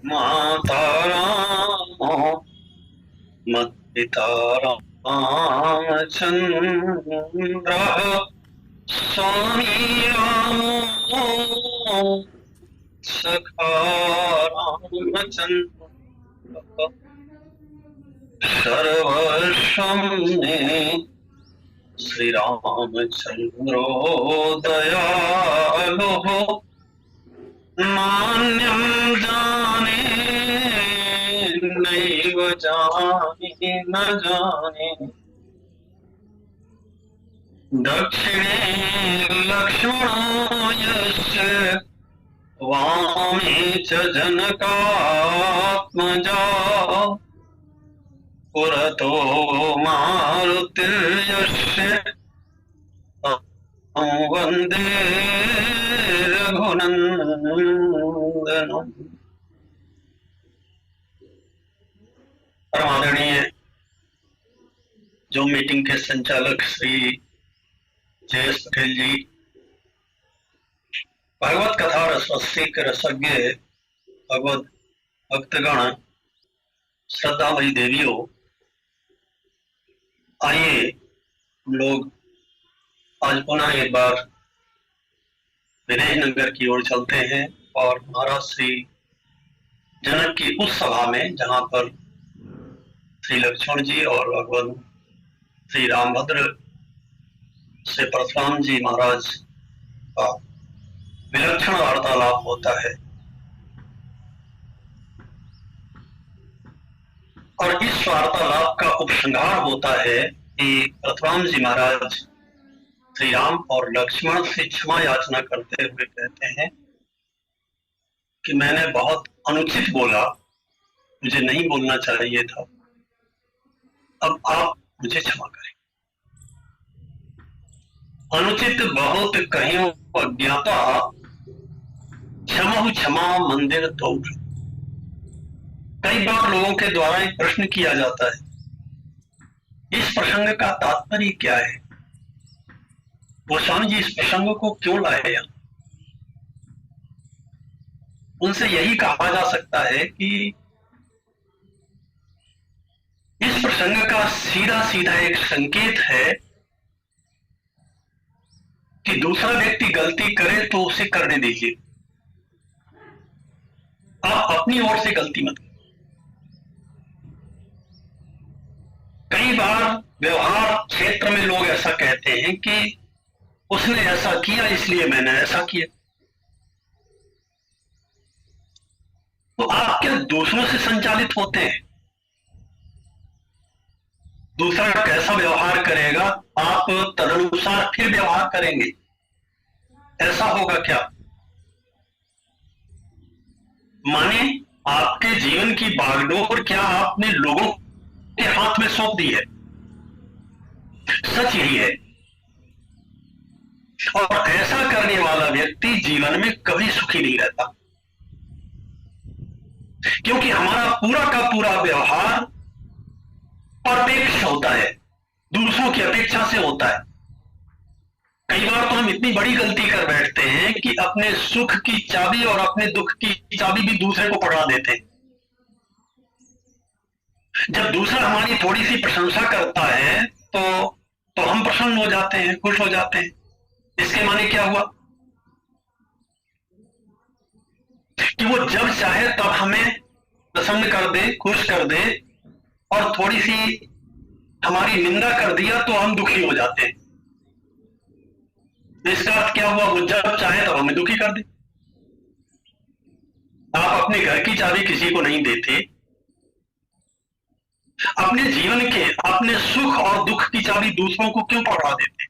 माता रामो मत्पिता रामचन्द्रः स्वामी रामो सखा रामचन्द्रः सर्वस्वं मे श्रीरामचन्द्रो दयालुः नान्यं जाने नैव जाने न जाने दक्षिणे लक्ष्मणो यस्य वामे च जनकात्मजा पुरतो मारुतिर्यस्य वंदे रघुनंदनम। परम आदरणीय जो मीटिंग के संचालक श्री जयेश पटेल जी, भागवत कथा रसरसिक रसज्ञ भगवत भक्तगण, श्रद्धामयी देवियों, आइए हम लोग आज पुनः एक बार विदेह नगर की ओर चलते हैं और महाराज श्री जनक की उस सभा में जहां पर श्री लक्ष्मण जी और भगवान श्री रामभद्र से परशुराम जी महाराज का विलक्षण वार्तालाप होता है। और इस वार्तालाप का उपसंहार होता है कि परशुराम जी महाराज श्री राम और लक्ष्मण से क्षमा याचना करते हुए कहते हैं कि मैंने बहुत अनुचित बोला, मुझे नहीं बोलना चाहिए था, अब आप मुझे क्षमा करें। अनुचित बहुत कहियो अज्ञाता, क्षमा क्षमा मंदिर तो। कई बार लोगों के द्वारा एक प्रश्न किया जाता है, इस प्रसंग का तात्पर्य क्या है? गोस्वामी जी इस प्रसंग को क्यों लाए यहाँ? उनसे यही कहा जा सकता है कि इस प्रसंग का सीधा सीधा एक संकेत है कि दूसरा व्यक्ति गलती करे तो उसे करने दीजिए, आप अपनी ओर से गलती मत करें। कई बार व्यवहार क्षेत्र में लोग ऐसा कहते हैं कि उसने ऐसा किया इसलिए मैंने ऐसा किया। तो आप क्या दूसरों से संचालित होते हैं? दूसरा कैसा व्यवहार करेगा आप तदनुसार फिर व्यवहार करेंगे, ऐसा होगा क्या? माने आपके जीवन की बागडोर क्या आपने लोगों के हाथ में सौंप दी है? सच यही है। और ऐसा करने वाला व्यक्ति जीवन में कभी सुखी नहीं रहता, क्योंकि हमारा पूरा का पूरा व्यवहार परपेक्ष होता है, दूसरों की अपेक्षा से होता है। कई बार तो हम इतनी बड़ी गलती कर बैठते हैं कि अपने सुख की चाबी और अपने दुख की चाबी भी दूसरे को पकड़ा देते हैं। जब दूसरा हमारी थोड़ी सी प्रशंसा करता है तो हम प्रसन्न हो जाते हैं, खुश हो जाते हैं। इसके माने क्या हुआ कि वो जब चाहे तब हमें प्रसन्न कर दे, खुश कर दे, और थोड़ी सी हमारी निंदा कर दिया तो हम दुखी हो जाते हैं। इसका अर्थ क्या हुआ? वो जब चाहे तब हमें दुखी कर दे। आप अपने घर की चाबी किसी को नहीं देते, अपने जीवन के अपने सुख और दुख की चाबी दूसरों को क्यों पकड़ा देते?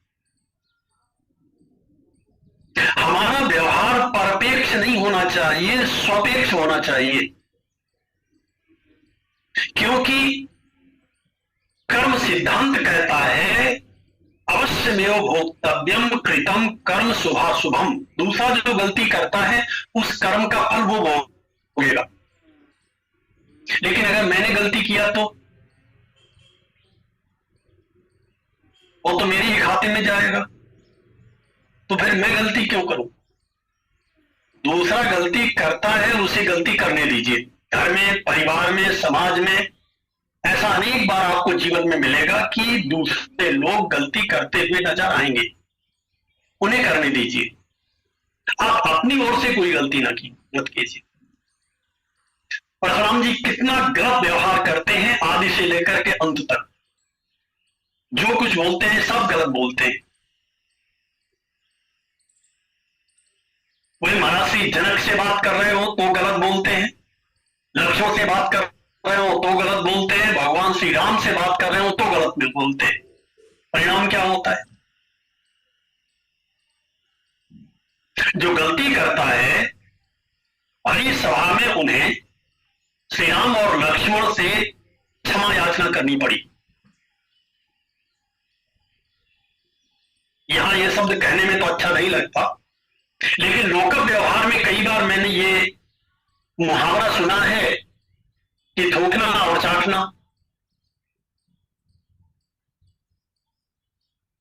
हमारा व्यवहार परपेक्ष नहीं होना चाहिए, स्वपेक्ष होना चाहिए, क्योंकि कर्म सिद्धांत कहता है अवश्यमेव भोक्तव्यम कृतम कर्म शुभाशुभम। दूसरा जो गलती करता है उस कर्म का फल वो भोगेगा, लेकिन अगर मैंने गलती किया तो वो तो मेरे ही खाते में जाएगा, तो फिर मैं गलती क्यों करूं? दूसरा गलती करता है, उसे गलती करने दीजिए, घर में, परिवार में, समाज में ऐसा अनेक बार आपको जीवन में मिलेगा कि दूसरे लोग गलती करते हुए नजर आएंगे, उन्हें करने दीजिए, आप अपनी ओर से कोई गलती मत कीजिए। परशुराम जी कितना गलत व्यवहार करते हैं, आदि से लेकर के अंत तक जो कुछ बोलते हैं सब गलत बोलते हैं। वही महर्षि जनक से बात कर रहे हो तो गलत बोलते हैं, लक्ष्मण से बात कर रहे हो तो गलत बोलते हैं, भगवान श्री राम से बात कर रहे हो तो गलत बोलते हैं। परिणाम क्या होता है? जो गलती करता है बड़ी सभा में उन्हें श्री राम और लक्ष्मण से क्षमा याचना करनी पड़ी। यहां यह शब्द कहने में तो अच्छा नहीं लगता, लेकिन लोक व्यवहार में कई बार मैंने ये मुहावरा सुना है कि थूकना और चाटना।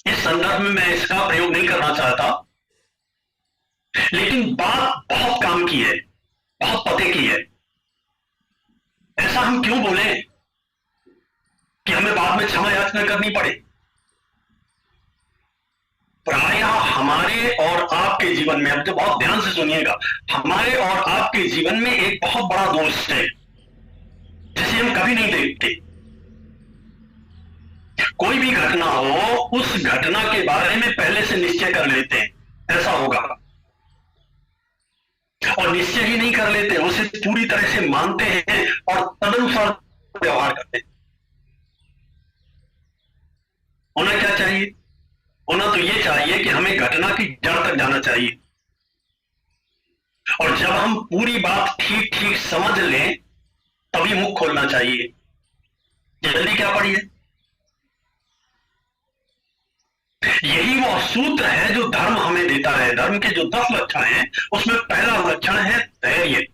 इस संदर्भ में मैं इसका प्रयोग नहीं करना चाहता, लेकिन बात बहुत काम की है, बहुत पते की है। ऐसा हम क्यों बोले कि हमें बाद में क्षमा याचना करनी पड़े? प्रायः हमारे और आपके जीवन में, अब तो बहुत ध्यान से सुनिएगा, हमारे और आपके जीवन में एक बहुत बड़ा दोष है जिसे हम कभी नहीं देखते। कोई भी घटना हो, उस घटना के बारे में पहले से निश्चय कर लेते हैं ऐसा होगा, और निश्चय ही नहीं कर लेते, उसे पूरी तरह से मानते हैं और तदनुसार व्यवहार करते हैं। होना क्या चाहिए? होना तो यह चाहिए कि हमें घटना की जड़ तक जाना चाहिए, और जब हम पूरी बात ठीक ठीक समझ लें तभी मुख खोलना चाहिए। जल्दी क्या पड़ी है? यही वो सूत्र है जो धर्म हमें देता है। धर्म के जो 10 लक्षण हैं उसमें पहला लक्षण है धैर्य।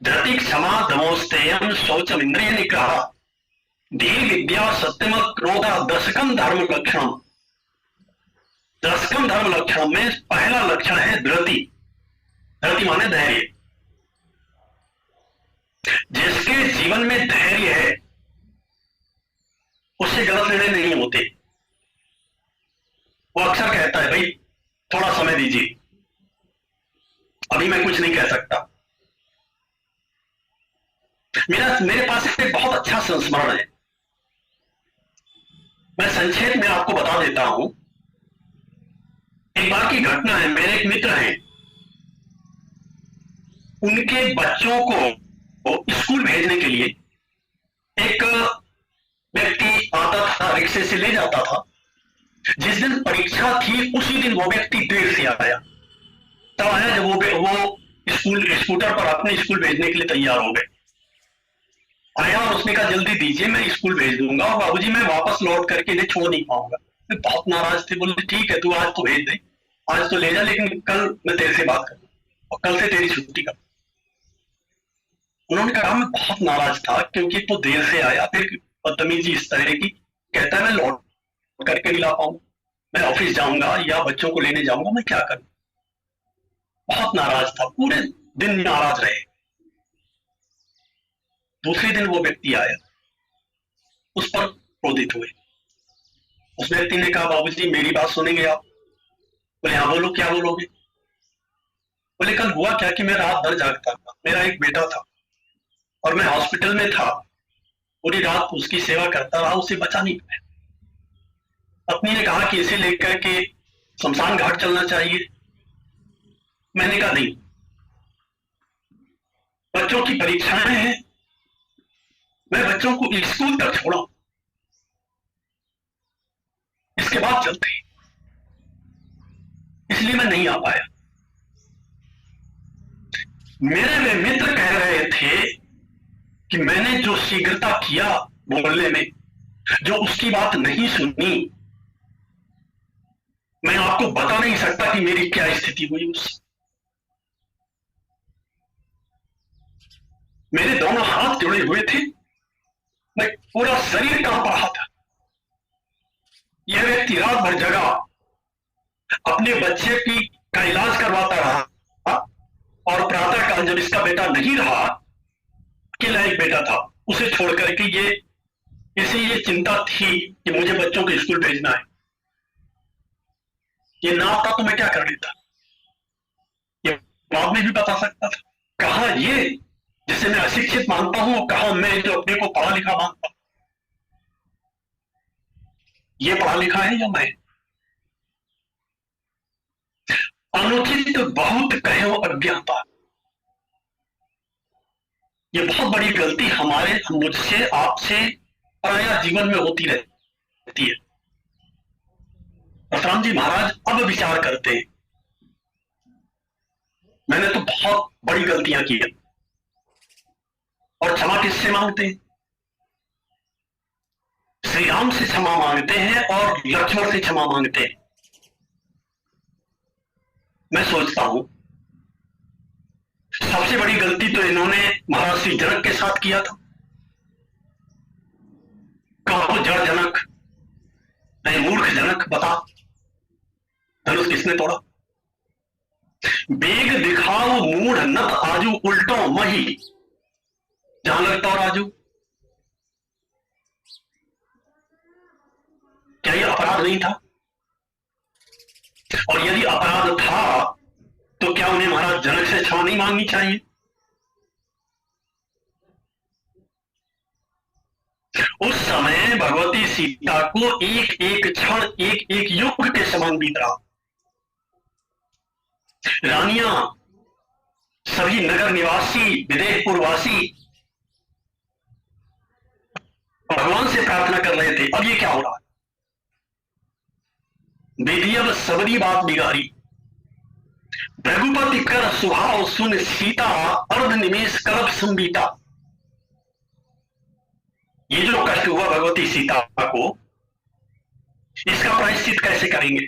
धृति क्षमा दमोस्तेयम शौचम इंद्रिय निग्रह धीर विद्या सत्यम क्रोध दशकम धर्म लक्षण। दशकम धर्म लक्षण में पहला लक्षण है धृति। धृति माने धैर्य। जिसके जीवन में धैर्य है उससे गलत निर्णय नहीं होते। वो अक्सर कहता है भाई थोड़ा समय दीजिए, अभी मैं कुछ नहीं कह सकता। मेरे पास एक बहुत अच्छा संस्मरण है, मैं संक्षेप में आपको बता देता हूं। एक बार की घटना है, मेरे एक मित्र हैं, उनके बच्चों को स्कूल भेजने के लिए एक व्यक्ति आता था, रिक्शे से ले जाता था। जिस दिन परीक्षा थी उसी दिन वो व्यक्ति देर से आया। तब आया जब वो स्कूटर पर अपने स्कूल भेजने के लिए तैयार हो गए। आया और उसने कहा जल्दी दीजिए, मैं स्कूल भेज दूंगा, और बाबूजी मैं वापस लौट करके इन्हें छोड़ नहीं पाऊंगा। मैं बहुत नाराज थे, बोले ठीक है तू आज तो भेज दे, आज तो ले जा, लेकिन कल मैं तेरे से बात करूंगा और कल से तेरी छुट्टी कर। उन्होंने कहा मैं बहुत नाराज था क्योंकि तो देर से आया, फिर बदतमीजी इस तरह की, कहता है मैं लौट करके नहीं ला पाऊंगा, मैं ऑफिस जाऊंगा या बच्चों को लेने जाऊंगा, मैं क्या करूं। बहुत नाराज था, पूरे दिन नाराज रहे। दूसरे दिन वो व्यक्ति आया, उस पर क्रोधित हुए। उस व्यक्ति ने कहा बाबूजी मेरी बात सुनेंगे आप? बोले हाँ बोलो, क्या बोलोगे? बोले कल हुआ क्या कि मैं रात भर जागता था, मेरा एक बेटा था और मैं हॉस्पिटल में था, पूरी रात उसकी सेवा करता रहा, उसे बचा नहीं पाया। पत्नी ने कहा कि इसे लेकर के शमशान घाट चलना चाहिए। मैंने कहा नहीं, बच्चों की परीक्षाएं हैं, मैं बच्चों को स्कूल तक छोड़ा, इसके बाद चलते, इसलिए मैं नहीं आ पाया। मेरे वे मित्र कह रहे थे कि मैंने जो शीघ्रता किया बोलने में, जो उसकी बात नहीं सुनी, मैं आपको बता नहीं सकता कि मेरी क्या स्थिति हुई उस। मेरे दोनों हाथ जुड़े हुए थे, मैं पूरा शरीर कांप रहा था। यह व्यक्ति रात भर जगा, अपने बच्चे का इलाज करवाता रहा, और प्रातःकाल जब इसका बेटा नहीं रहा, अकेला एक बेटा था, उसे छोड़ करके इसे ये चिंता थी कि मुझे बच्चों को स्कूल भेजना है। ये ना आता तो मैं क्या कर लेता, ये बाद में भी बता सकता था। कहा ये जिसे मैं अशिक्षित मानता हूं, कहा मैं जो अपने को पढ़ा लिखा मानता हूं। ये पढ़ा लिखा है या मैं? अनुचित बहुत कहो अज्ञाता, ये बहुत बड़ी गलती मुझसे आपसे पराया जीवन में होती रहती है। परशुराम जी महाराज अब विचार करते हैं, मैंने तो बहुत बड़ी गलतियां की है, और क्षमा किससे मांगते हैं? श्री राम से क्षमा मांगते हैं और लक्ष्मण से क्षमा मांगते हैं। मैं सोचता हूं सबसे बड़ी गलती तो इन्होंने महाराज श्री जनक के साथ किया था। कहो जड़ जनक, नहीं मूर्ख जनक, बता धनुष किसने तोड़ा? बेग दिखाओ मूढ़ नत आजू, उल्टो मही जहां लगता हो राजू। क्या यह अपराध नहीं था? और यदि अपराध था तो क्या उन्हें महाराज जनक से क्षमा नहीं मांगनी चाहिए? उस समय भगवती सीता को एक एक क्षण एक एक युग के समान बीत रहा। रानियां, सभी नगर निवासी, विदेहपुरवासी भगवान से प्रार्थना कर रहे थे, अब ये क्या हो रहा है? बेदियब सबरी बात बिगाड़ी, रघुपति कर सुहाव सुन सीता, अर्ध निमेश करब संबीता। ये जो कष्ट हुआ भगवती सीता को, इसका प्रायश्चित कैसे करेंगे?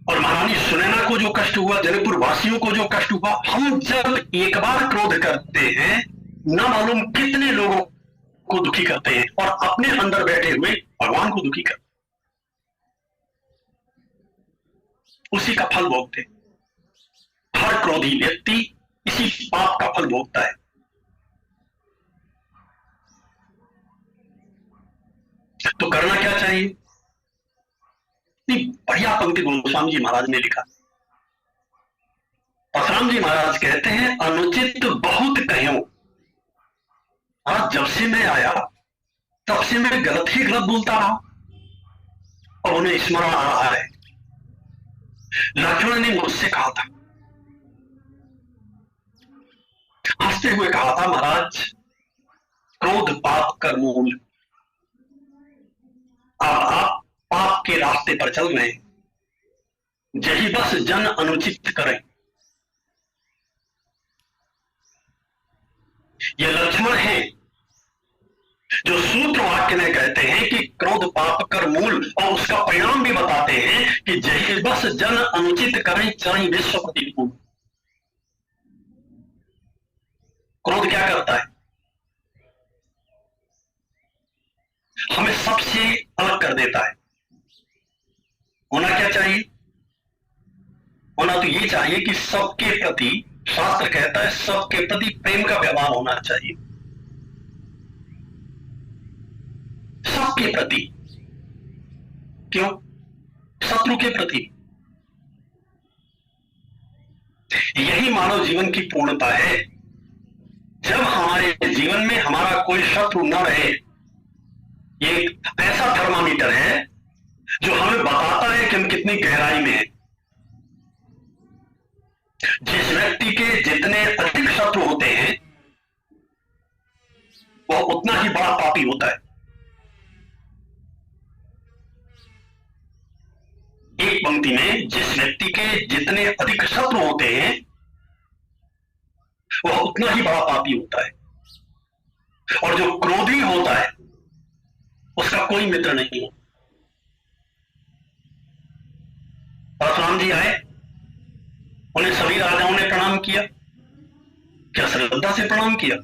और महारानी सुनैना को जो कष्ट हुआ, जनकपुर वासियों को जो कष्ट हुआ, हम जब एक बार क्रोध करते हैं, न मालूम कितने लोगों को दुखी करते हैं और अपने अंदर बैठे हुए भगवान को दुखी करते, उसी का फल भोगते। हर क्रोधी व्यक्ति इसी पाप का फल भोगता है। तो करना क्या चाहिए? बढ़िया पंक्ति गोस्वामी जी महाराज ने लिखा। परशुराम जी महाराज कहते हैं, अनुचित बहुत कहो। आज जब से मैं आया तब से मैं गलत ही गलत बोलता रहा, और उन्हें स्मरण आ रहा है। लक्ष्मण ने मुझसे कहा था, हंसते हुए कहा था, महाराज क्रोध पाप कर मूल। अब आप पाप के रास्ते पर चल रहे हैं, यही बस जन अनुचित करें। ये लक्ष्मण हैं जो सूत्र वाक्य में कहते हैं कि क्रोध पाप कर मूल, और उसका परिणाम भी बताते हैं कि यही बस जन अनुचित करें चाहे विश्व प्रतिकूल। क्रोध क्या करता है? हमें सबसे अलग कर देता है। होना क्या चाहिए? होना तो ये चाहिए कि सबके प्रति, शास्त्र कहता है सबके प्रति प्रेम का व्यवहार होना चाहिए, सबके प्रति। क्यों? शत्रु के प्रति। यही मानव जीवन की पूर्णता है। जब हमारे जीवन में हमारा कोई शत्रु न रहे, ये एक ऐसा थर्मामीटर है जो हमें बताता है कि हम कितनी गहराई में हैं। जिस व्यक्ति के जितने अधिक शत्रु होते हैं, वह उतना ही बड़ा पापी होता है। एक पंक्ति में, जिस व्यक्ति के जितने अधिक शत्रु होते हैं, वह उतना ही बड़ा पापी होता है। और जो क्रोधी होता है, उसका कोई मित्र नहीं हो। परशुराम जी आए, उन्हें सभी राजाओं ने प्रणाम किया। क्या श्रद्धा से प्रणाम किया?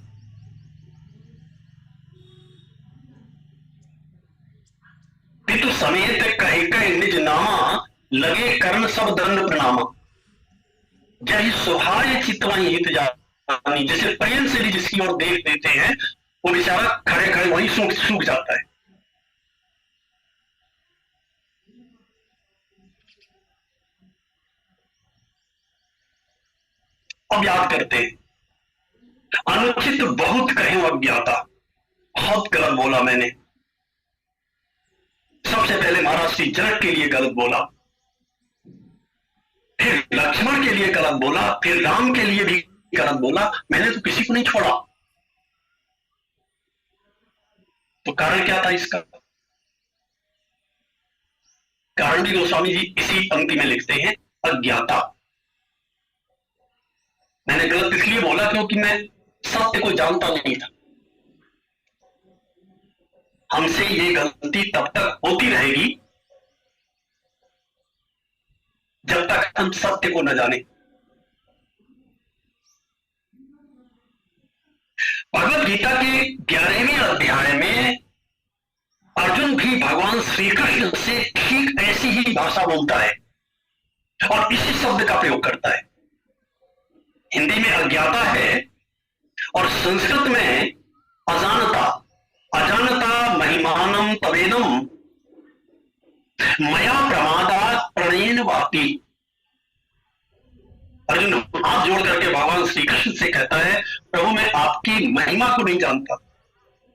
पितु समेत कहे कहे निज नामा, लगे कर्ण सब दंड प्रणामा, जय सुहाय चितवाई हित जानी। जैसे प्रेम से भी जिसकी ओर देख देते हैं वो बेचारा खड़े खड़े वहीं सूख जाता है। अब याद करते हैं, अनुचित बहुत कहे अज्ञाता, बहुत गलत बोला मैंने। सबसे पहले महाराज श्री जनक के लिए गलत बोला, फिर लक्ष्मण के लिए गलत बोला, फिर राम के लिए भी गलत बोला। मैंने तो किसी को नहीं छोड़ा। तो कारण क्या था इसका? कारण भी गोस्वामी जी इसी पंक्ति में लिखते हैं, अज्ञाता। मैंने गलत इसलिए बोला क्योंकि मैं सत्य को जानता नहीं था। हमसे ये गलती तब तक होती रहेगी जब तक हम सत्य को न जाने। भगवत गीता के 11वें अध्याय में अर्जुन भी भगवान श्री कृष्ण से ठीक ऐसी ही भाषा बोलता है और इसी शब्द का प्रयोग करता है। हिंदी में अज्ञाता है और संस्कृत में अजानता। अजानता महिमानम तवेदम मया प्रमादात प्रणयन वापी। अर्जुन हाथ जोड़ करके भगवान श्री कृष्ण से कहता है, प्रभु मैं आपकी महिमा को नहीं जानता,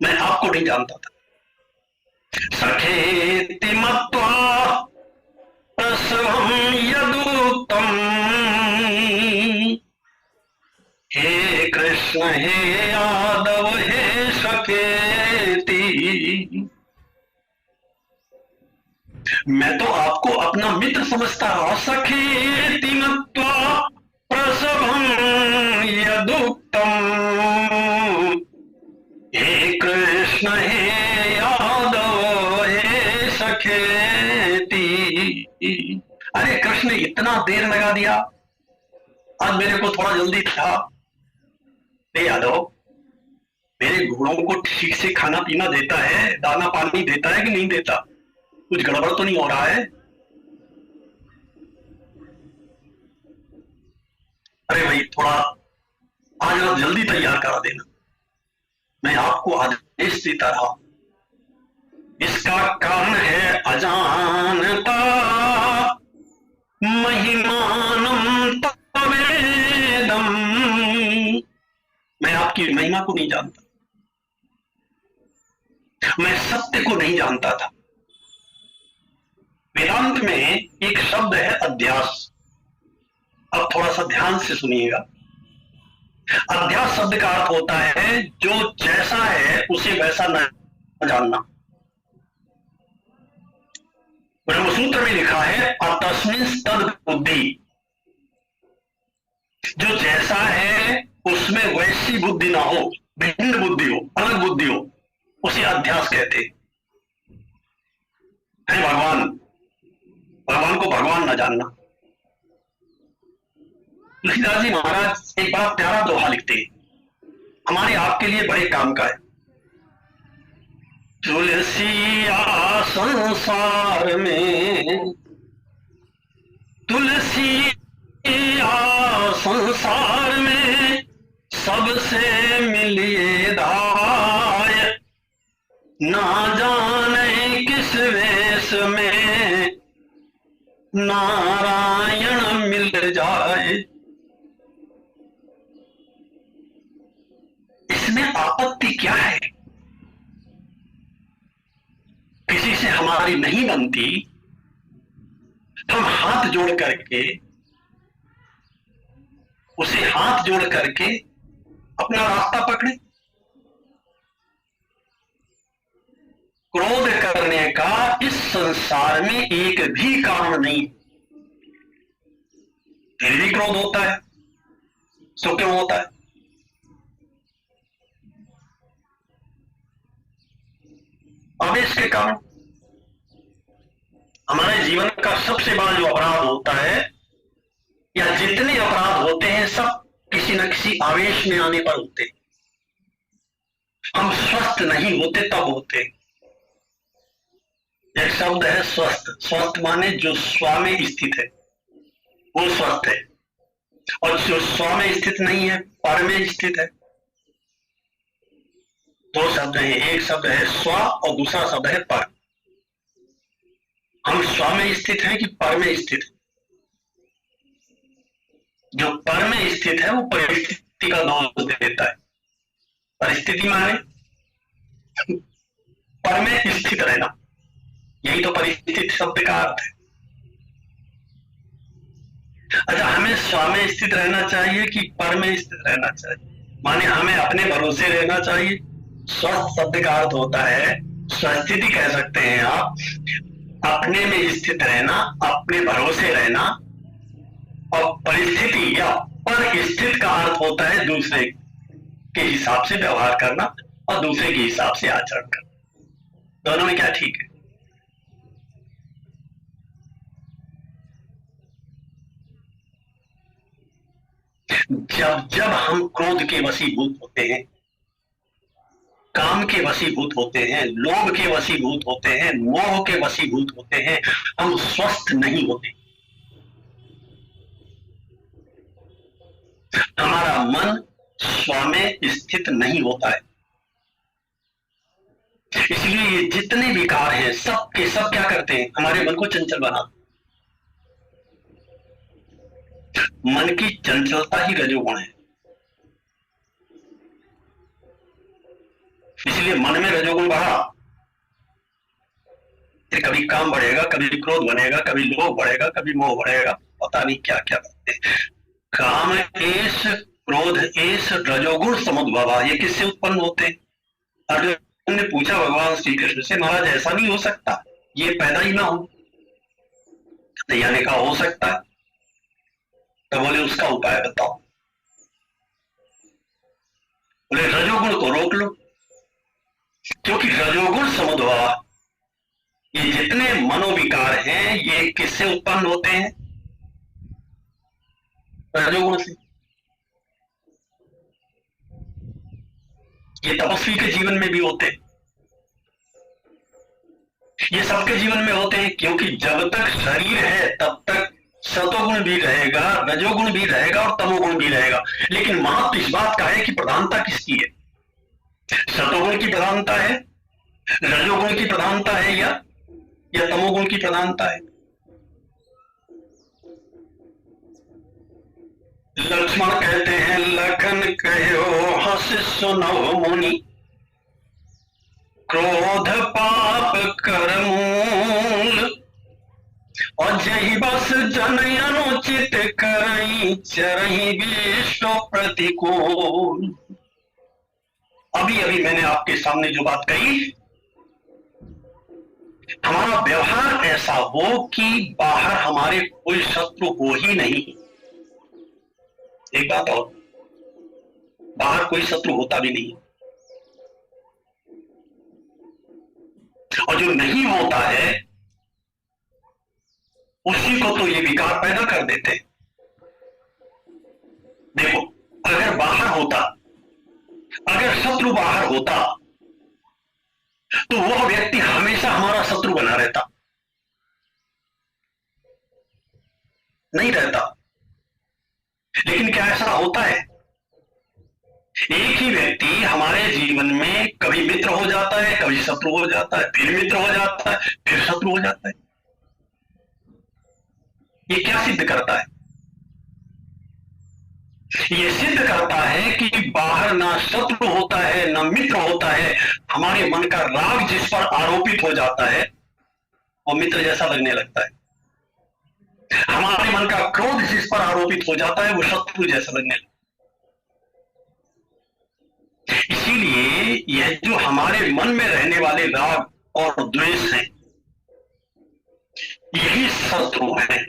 मैं आपको नहीं जानता था। सखेति मत्वा प्रसवं यदुक्तम्, हे कृष्ण हे यादव हे सखेति। मैं तो आपको अपना मित्र समझता रहा। सखेति मत्वा प्रसवं यदुक्तम्, हे कृष्ण हे यादव हे सखेति। अरे कृष्ण इतना देर लगा दिया, आज मेरे को थोड़ा जल्दी था। यादव मेरे घोड़ों को ठीक से खाना पीना देता है, दाना पानी देता है कि नहीं देता? कुछ गड़बड़ तो नहीं हो रहा है? अरे भाई थोड़ा आज आप जल्दी तैयार करा देना, मैं आपको आदेश देता रहा। इसका कारण है अजानता महिमानम तवेदम। मैं आपकी महिमा को नहीं जानता, मैं सत्य को नहीं जानता था। वेदांत में एक शब्द है अध्यास। अब थोड़ा सा ध्यान से सुनिएगा। अध्यास शब्द का अर्थ होता है जो जैसा है उसे वैसा न जानना। ब्रह्मसूत्र में लिखा है अतस्मिन् तद बुद्धि, जो जैसा है उसमें वैसी बुद्धि ना हो, भिन्न बुद्धि हो, अलग बुद्धि हो, उसे अध्यास कहते हैं। भगवान को भगवान न जानना। तुलसीदास जी महाराज एक बड़ा प्यारा दोहा लिखते हैं, हमारे आपके लिए बड़े काम का है। तुलसिया संसार में, तुलसिया संसार में सबसे मिलिए धाय, ना जाने किस वेश में नारायण मिल जाए। इसमें आपत्ति क्या है? किसी से हमारी नहीं बनती, हम हाथ जोड़ करके, उसे हाथ जोड़ करके अपना रास्ता पकड़े। क्रोध करने का इस संसार में एक भी कारण नहीं, फिर भी क्रोध होता है। तो क्यों होता है? आवेश के कारण। हमारे जीवन का सबसे बड़ा जो अपराध होता है, या जितने अपराध होते हैं सब किसी न किसी आवेश में आने पर होते हैं। हम स्वस्थ नहीं होते तब होते। एक शब्द है स्वस्थ। स्वस्थ माने जो स्व में स्थित है वो स्वस्थ है, और जो स्व में स्थित नहीं है पर में स्थित है। दो शब्द हैं, एक शब्द है स्व और दूसरा शब्द है पर। हम स्व में स्थित हैं कि पर में स्थित है? जो पर में स्थित है वो परिस्थिति का दोष देता है। परिस्थिति माने पर में स्थित रहना, यही तो परिस्थिति शब्द का अर्थ है। अच्छा, हमें स्व में स्थित रहना चाहिए कि पर में स्थित रहना चाहिए? माने हमें अपने भरोसे रहना चाहिए। स्वस्थ शब्द का अर्थ होता है, स्वस्थिति कह सकते हैं आप, अपने में स्थित रहना, अपने भरोसे रहना। और परिस्थिति या पर स्थित का अर्थ होता है दूसरे के हिसाब से व्यवहार करना और दूसरे के हिसाब से आचरण करना। दोनों में क्या ठीक है? जब जब हम क्रोध के वशीभूत होते हैं, काम के वशीभूत होते हैं, लोभ के वशीभूत होते हैं, मोह के वशीभूत होते हैं, हम स्वस्थ नहीं होते। हमारा मन स्व में स्थित नहीं होता है। इसलिए ये जितने विकार हैं सब के सब क्या करते हैं? हमारे मन को चंचल बनाते। मन की चंचलता ही रजोगुण है। इसलिए मन में रजोगुण बढ़ा, कभी काम बढ़ेगा, कभी क्रोध बनेगा, कभी लोभ बढ़ेगा, कभी मोह बढ़ेगा, पता नहीं क्या क्या करते हैं। काम एस, क्रोध एस, रजोगुण समुद्भवा, ये किससे उत्पन्न होते हैं? अर्जुन ने पूछा भगवान श्री कृष्ण से, महाराज ऐसा नहीं हो सकता, ये पैदा ही ना हो? यानी का हो सकता है। तो बोले उसका उपाय बताओ। बोले रजोगुण को रोक लो, क्योंकि रजोगुण समुद्भवा, ये जितने मनोविकार हैं ये किससे उत्पन्न होते हैं? रजोगुण से। ये तपस्वी के जीवन में भी होते हैं, ये सबके जीवन में होते हैं, क्योंकि जब तक शरीर है तब तक सतोगुण भी रहेगा, रजोगुण भी रहेगा और तमोगुण भी रहेगा। लेकिन महत्व इस बात का है कि प्रधानता किसकी है? सतोगुण की प्रधानता है, रजोगुण की प्रधानता है या तमोगुण की प्रधानता है? लक्ष्मण कहते हैं, लखन कहो हंस सुनो मुनि, क्रोध पाप कर मूल, और जही बस जन अनुचित करई, चरही विष्णु प्रतिकूल। अभी अभी मैंने आपके सामने जो बात कही, हमारा व्यवहार ऐसा हो कि बाहर हमारे कोई शत्रु हो ही नहीं। एक बात और, बाहर कोई शत्रु होता भी नहीं, और जो नहीं होता है उसी को तो ये विकार पैदा कर देते हैं। देखो, अगर बाहर होता, अगर शत्रु बाहर होता तो वह व्यक्ति हमेशा हमारा शत्रु बना रहता, नहीं रहता। लेकिन क्या ऐसा होता है? एक ही व्यक्ति हमारे जीवन में कभी मित्र हो जाता है, कभी शत्रु हो जाता है, फिर मित्र हो जाता है, फिर शत्रु हो जाता है। ये क्या सिद्ध करता है? ये सिद्ध करता है कि बाहर ना शत्रु होता है ना मित्र होता है, हमारे मन का राग जिस पर आरोपित हो जाता है वो मित्र जैसा लगने लगता है, हमारे मन का क्रोध जिस पर आरोपित हो जाता है वो शत्रु जैसा लगने लगता है। इसीलिए यह जो हमारे मन में रहने वाले राग और द्वेष हैं, यही शत्रु हैं।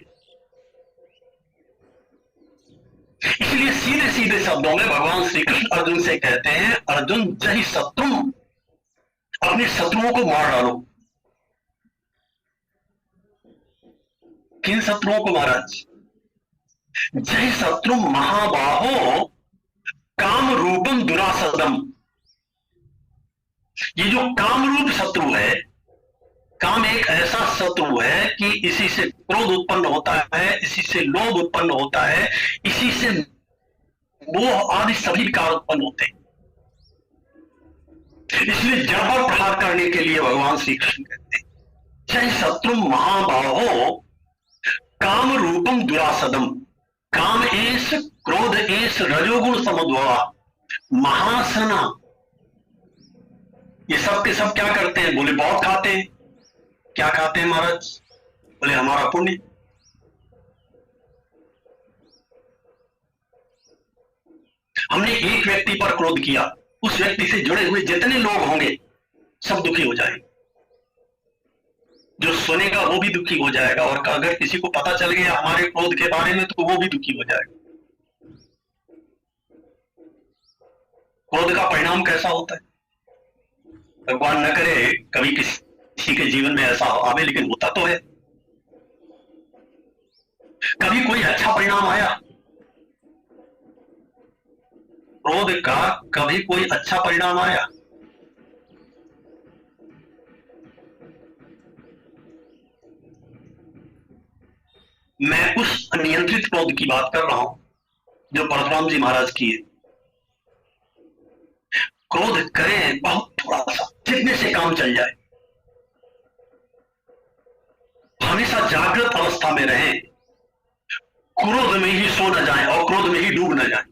इसलिए सीधे सीधे शब्दों में भगवान श्री कृष्ण अर्जुन से कहते हैं, अर्जुन जहि शत्रु, अपने शत्रुओं को मार डालो। किन शत्रुओं को महाराज? जय शत्रु महाबाहो काम रूपम दुरासदम। ये जो काम रूप शत्रु है काम एक ऐसा शत्रु है कि इसी से क्रोध उत्पन्न होता है, इसी से लोभ उत्पन्न होता है, इसी से मोह आदि सभी विकार उत्पन्न होते हैं। इसलिए जड़ पर प्रहार करने के लिए भगवान श्री कृष्ण कहते हैं, जय शत्रु महाबाहो काम रूपम दुरासदम। काम एस क्रोध एस रजोगुण समुद्भवा महासना। ये सब के सब क्या करते हैं? बोले बहुत खाते हैं। क्या खाते हैं महाराज? बोले हमारा पुण्य। हमने एक व्यक्ति पर क्रोध किया, उस व्यक्ति से जुड़े हुए जितने लोग होंगे सब दुखी हो जाएंगे। जो सुनेगा वो भी दुखी हो जाएगा, और अगर किसी को पता चल गया हमारे क्रोध के बारे में तो वो भी दुखी हो जाएगा। क्रोध का परिणाम कैसा होता है? भगवान न करे कभी किसी के जीवन में ऐसा आवे, लेकिन होता तो है। कभी कोई अच्छा परिणाम आया क्रोध का? कभी कोई अच्छा परिणाम आया? मैं उस अनियंत्रित क्रोध की बात कर रहा हूं जो परशुराम जी महाराज की है। क्रोध करें बहुत थोड़ा सा, जितने से काम चल जाए। हमेशा जागृत अवस्था में रहें, क्रोध में ही सो न जाएं और क्रोध में ही डूब न जाएं।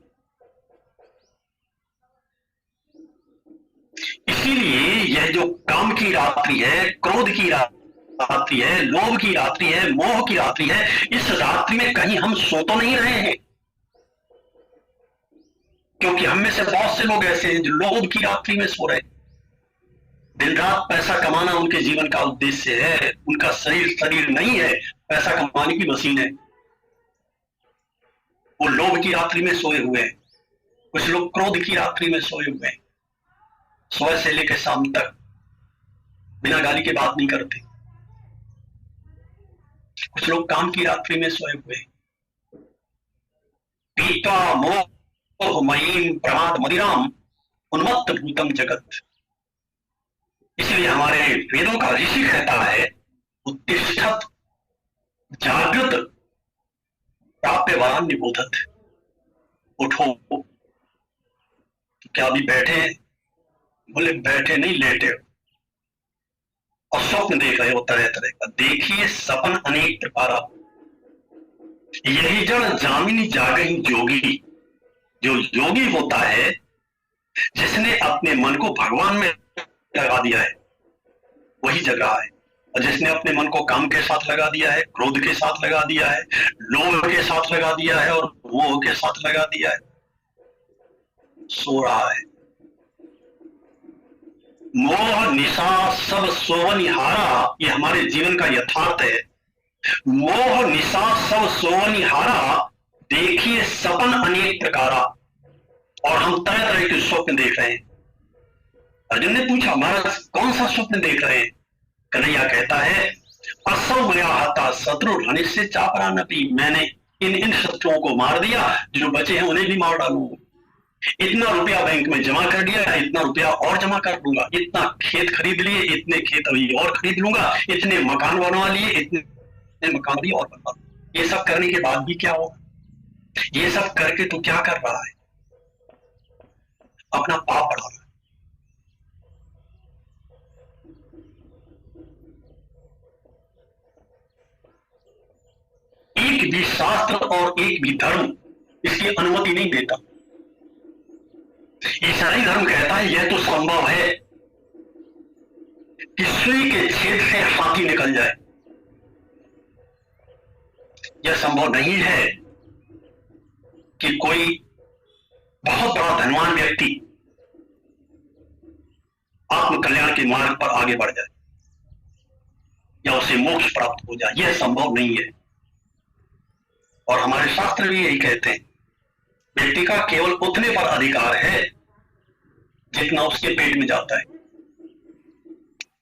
इसीलिए यह जो काम की रात्रि है, क्रोध की रात्रि है, लोभ की रात्रि है, मोह की रात्रि है, इस रात्रि में कहीं हम सो तो नहीं रहे हैं। क्योंकि हम में से बहुत से लोग ऐसे हैं जो लोभ की रात्रि में सो रहे हैं। दिन रात पैसा कमाना उनके जीवन का उद्देश्य है। उनका शरीर नहीं है, पैसा कमाने की मशीन है। वो लोभ की रात्रि में सोए हुए हैं। कुछ लोग क्रोध की रात्रि में सोए हुए हैं, सुबह से लेकर शाम तक बिना गाली के बात नहीं करते। कुछ लोग काम की रात्रि में सोए हुए हैं। पीता मोह महीन प्रमाद मदिराम उन्मत्त भूतम जगत। इसलिए हमारे वेदों का ऋषि कहता है, उत्तिष्ठत जागृत प्राप्य वरान निबोधत। उठो। तो क्या अभी बैठे? बोले बैठे नहीं, लेटे हो और स्वप्न देख रहे हो तरह तरह का। देखिए सपन अनेक प्रकार, यही जड़ जामिनी जागही जोगी। जो योगी होता है, जिसने अपने मन को भगवान में लगा दिया है, वही जग रहा है। और जिसने अपने मन को काम के साथ लगा दिया है, क्रोध के साथ लगा दिया है, लोभ के साथ लगा दिया है और मोह के साथ लगा दिया है, सो रहा है। मोह निशा सब सोवनिहारा, ये हमारे जीवन का यथार्थ है। मोह निशा सब सोवनिहारा, देखिए सपन अनेक प्रकारा। और हम तरह तरह के स्वप्न देख रहे हैं। अर्जुन ने पूछा, महाराज कौन सा स्वप्न देख रहे हैं? कन्हैया कहता है, असौ मया हता शत्रु हनिष्य चापरा नपी। मैंने इन शत्रुओं को मार दिया, जो बचे हैं उन्हें भी मार डालूंगा। इतना रुपया बैंक में जमा कर दिया, इतना रुपया और जमा कर दूंगा। इतना खेत खरीद लिए, इतने खेत अभी और खरीद लूंगा। इतने मकान बनवा लिए, इतने मकान भी और बनवा। ये सब करने के बाद भी क्या होगा? ये सब करके तो क्या कर रहा है? अपना पाप बढ़ा रहा है। एक भी शास्त्र और एक भी धर्म इसकी अनुमति नहीं देता। ईसाई धर्म कहता है यह तो संभव है कि सुई के छेद से हाथी निकल जाए। यह संभव नहीं है कि कोई बहुत बड़ा धनवान व्यक्ति आत्म कल्याण के मार्ग पर आगे बढ़ जाए या उसे मोक्ष प्राप्त हो जाए। यह संभव नहीं है। और हमारे शास्त्र भी यही कहते हैं, व्यक्ति का केवल उतने पर अधिकार है जितना उसके पेट में जाता है।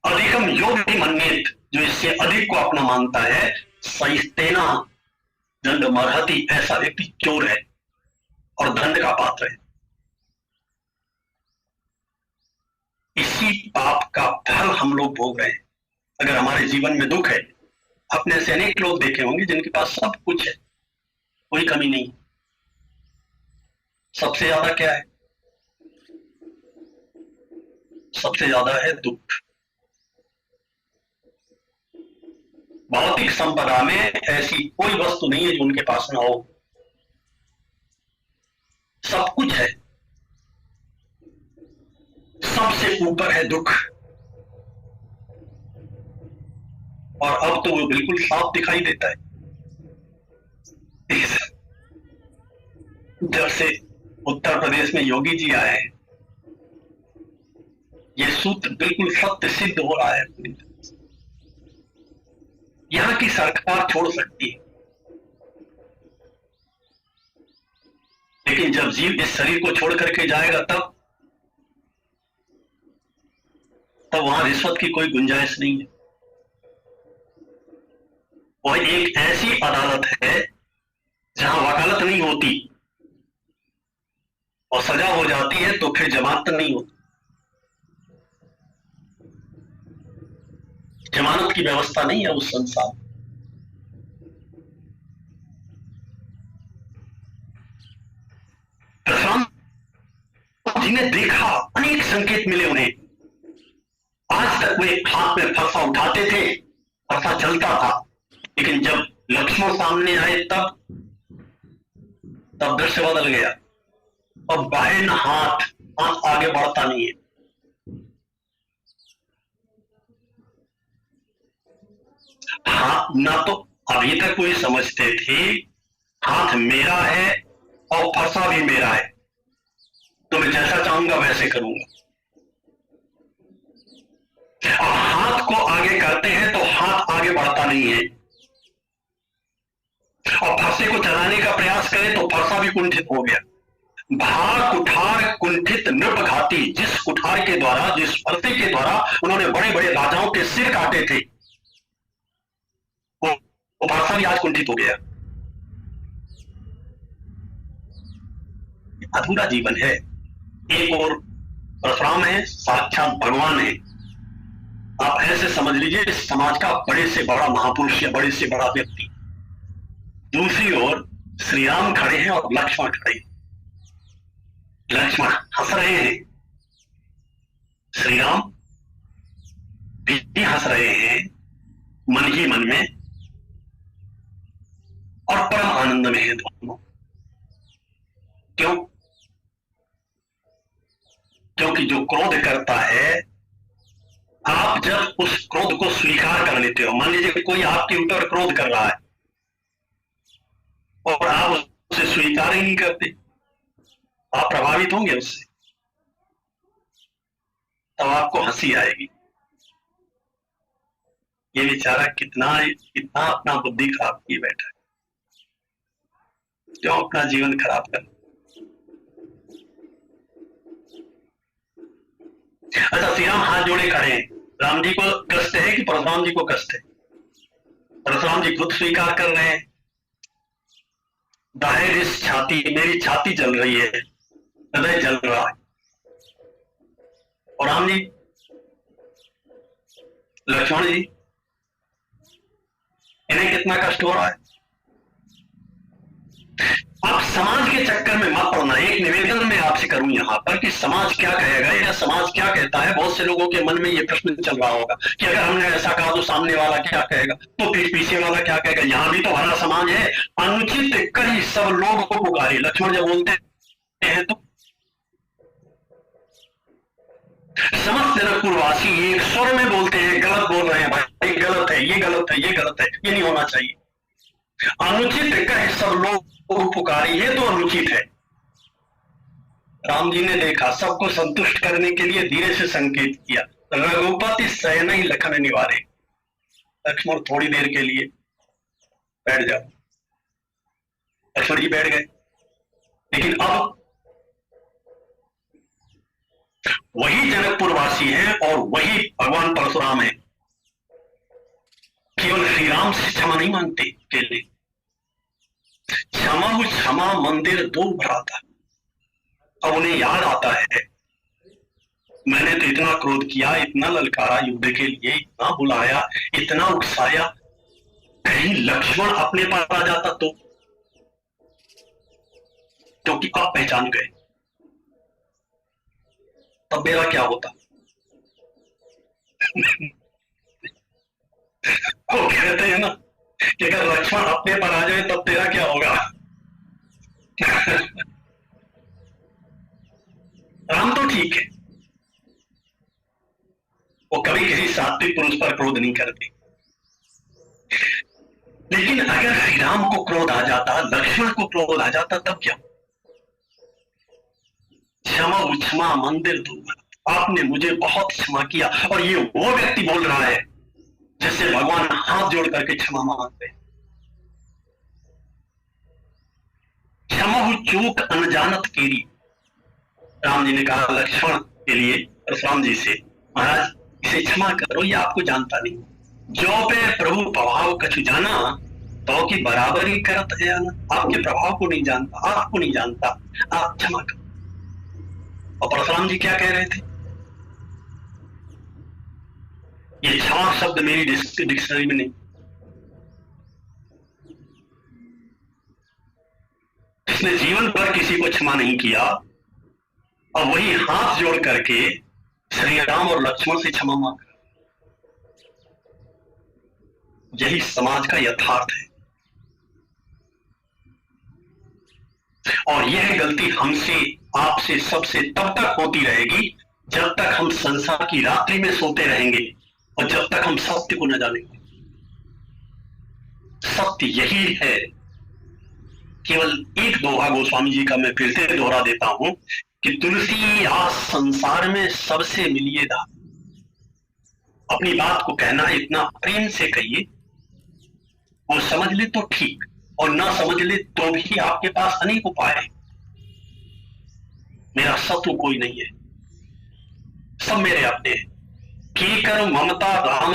अधिकम योग भी मन्येत, जो इससे अधिक को अपना मानता है, सहिस्तेना दंड मरहति, ऐसा व्यक्ति चोर है और दंड का पात्र है। इसी पाप का फल हम लोग भोग रहे हैं। अगर हमारे जीवन में दुख है, अपने से अनेक लोग देखे होंगे जिनके पास सब कुछ है, कोई कमी नहीं, सबसे ज्यादा क्या है? सबसे ज्यादा है दुख। भौतिक संपदा में ऐसी कोई वस्तु नहीं है जो उनके पास ना हो, सब कुछ है, सबसे ऊपर है दुख। और अब तो वो बिल्कुल साफ दिखाई देता है। जब से उत्तर प्रदेश में योगी जी आए हैं, ये सूत्र बिल्कुल सत्य सिद्ध हो रहा है। यहां की सरकार छोड़ सकती है, लेकिन जब जीव इस शरीर को छोड़ करके जाएगा तब वहां रिश्वत की कोई गुंजाइश नहीं है। वह एक ऐसी अदालत है जहां वकालत नहीं होती, और सजा हो जाती है तो फिर जमानत नहीं होती। जमानत की व्यवस्था नहीं है उस संसार। प्रशांत जी ने देखा, अनेक संकेत मिले उन्हें। आज तक वे हाथ में फरसा उठाते थे, फरसा चलता था, लेकिन जब लक्ष्मण सामने आए तब दृश्य बदल गया। अब बाहर हाथ आगे बढ़ता नहीं है। हाथ ना तो अभी तक कोई समझते थे हाथ मेरा है और फरसा भी मेरा है, तो मैं जैसा चाहूंगा वैसे करूंगा। और हाथ को आगे करते हैं तो हाथ आगे बढ़ता नहीं है, और फरसे को चलाने का प्रयास करें तो फरसा भी कुंठित हो गया। भार कुठार कुंठित नृप घाती, जिस कुठार के द्वारा, जिस फरसे के द्वारा उन्होंने बड़े बड़े राजाओं के सिर काटे थे, वो फरसा भी आज कुंठित हो गया। अधूरा जीवन है। एक और परशुराम है, साक्षात भगवान है। आप ऐसे समझ लीजिए इस समाज का बड़े से बड़ा महापुरुष या बड़े से बड़ा व्यक्ति। दूसरी ओर श्री राम खड़े हैं और लक्ष्मण खड़े हैं। लक्ष्मण हंस रहे हैं, श्री राम भी हंस रहे हैं मन ही मन में, और परम आनंद में है दोनों। क्यों? क्योंकि जो क्रोध करता है, आप जब उस क्रोध को स्वीकार कर लेते हो, मान लीजिए कोई आपके ऊपर क्रोध कर रहा है और आप उसे स्वीकार ही नहीं करते, आप प्रभावित होंगे उससे, तब आपको हंसी आएगी। ये बेचारा कितना अपना बुद्धि खराब किए बैठा है, क्यों अपना जीवन खराब कर। अच्छा, श्री राम हाथ जोड़े खड़े हैं। राम जी को कष्ट है कि परशुराम जी को कष्ट है? परशुराम जी खुद स्वीकार कर रहे हैं, दाहिर इस छाती, मेरी छाती जल रही है, हृदय जल रहा है। और राम जी, लक्ष्मण जी, इन्हें कितना कष्ट हो रहा है। आप समाज के चक्कर में मत पड़ना। एक निवेदन मैं आपसे करूं यहां पर कि समाज क्या कहेगा या समाज क्या कहता है। बहुत से लोगों के मन में ये प्रश्न चल रहा होगा कि अगर हमने ऐसा कहा तो सामने वाला क्या कहेगा, तो पीछे वाला क्या कहेगा। यहां भी तो हमारा समाज है। अनुचित कई सब लोग को पुकारे, लक्ष्मण जब बोलते हैं तो समस्त जनकपुरवासी एक स्वर में बोलते हैं, गलत बोल रहे हैं भाई, गलत है, ये गलत है, ये गलत है, ये नहीं होना चाहिए। अनुचित कहे सब लोग पुकारी, ये तो अनुचित है। राम जी ने देखा, सबको संतुष्ट करने के लिए धीरे से संकेत किया, रघुपति शयन ही लखन निवारे। लक्ष्मण थोड़ी देर के लिए बैठ जाओ। लक्ष्मण जी बैठ गए, लेकिन अब वही जनकपुरवासी है और वही भगवान परशुराम है, केवल श्री राम से क्षमा नहीं मांगते केले। क्षमा मंदिर दूर भरा था। अब उन्हें याद आता है मैंने तो इतना क्रोध किया, इतना ललकारा युद्ध के लिए, इतना बुलाया, इतना उकसाया, कहीं लक्ष्मण अपने पास आ जाता तो, क्योंकि आप पहचान गए, तब मेरा क्या होता? वो कहते हैं ना कि अगर लक्ष्मण अपने पर आ जाए तब तेरा क्या होगा? राम तो ठीक है, वो कभी किसी सात्विक पुरुष पर क्रोध नहीं करते, लेकिन अगर श्री राम को क्रोध आ जाता, लक्ष्मण को क्रोध आ जाता, तब क्या? क्षमा क्षमा मंदिर दूर, आपने मुझे बहुत क्षमा किया। और ये वो व्यक्ति बोल रहा है जिससे भगवान हाथ जोड़ करके क्षमा मांगते हैं। क्षमा चूक अनजानत केरी, राम जी ने कहा लक्ष्मण के लिए परशुराम जी से, महाराज इसे क्षमा करो, ये आपको जानता नहीं, जो पे प्रभु प्रभाव कछु जाना तो की बराबरी करत है ना, आपके प्रभाव को नहीं जानता, आपको नहीं जानता, आप क्षमा करो। और परशुराम जी क्या कह रहे थे? ये क्षमा शब्द मेरी डिक्शनरी में नहीं, जिसने जीवन भर किसी को क्षमा नहीं किया और वही हाथ जोड़ करके श्री राम और लक्ष्मण से क्षमा मांग, यही समाज का यथार्थ है। और यह गलती हमसे, आपसे, सबसे तब तक होती रहेगी जब तक हम संसार की रात्रि में सोते रहेंगे और जब तक हम सत्य को न जानेंगे। सत्य यही है, केवल एक दोहा गोस्वामी जी का मैं फिर से दोहरा देता हूं कि तुलसी आज संसार में सबसे मिलिए दा। अपनी बात को कहना इतना प्रेम से कहिए, वो समझ ले तो ठीक, और ना समझ ले तो भी आपके पास अनेक उपाय है। मेरा शत्रु कोई नहीं है, सब मेरे अपने हैं। की कर ममता राम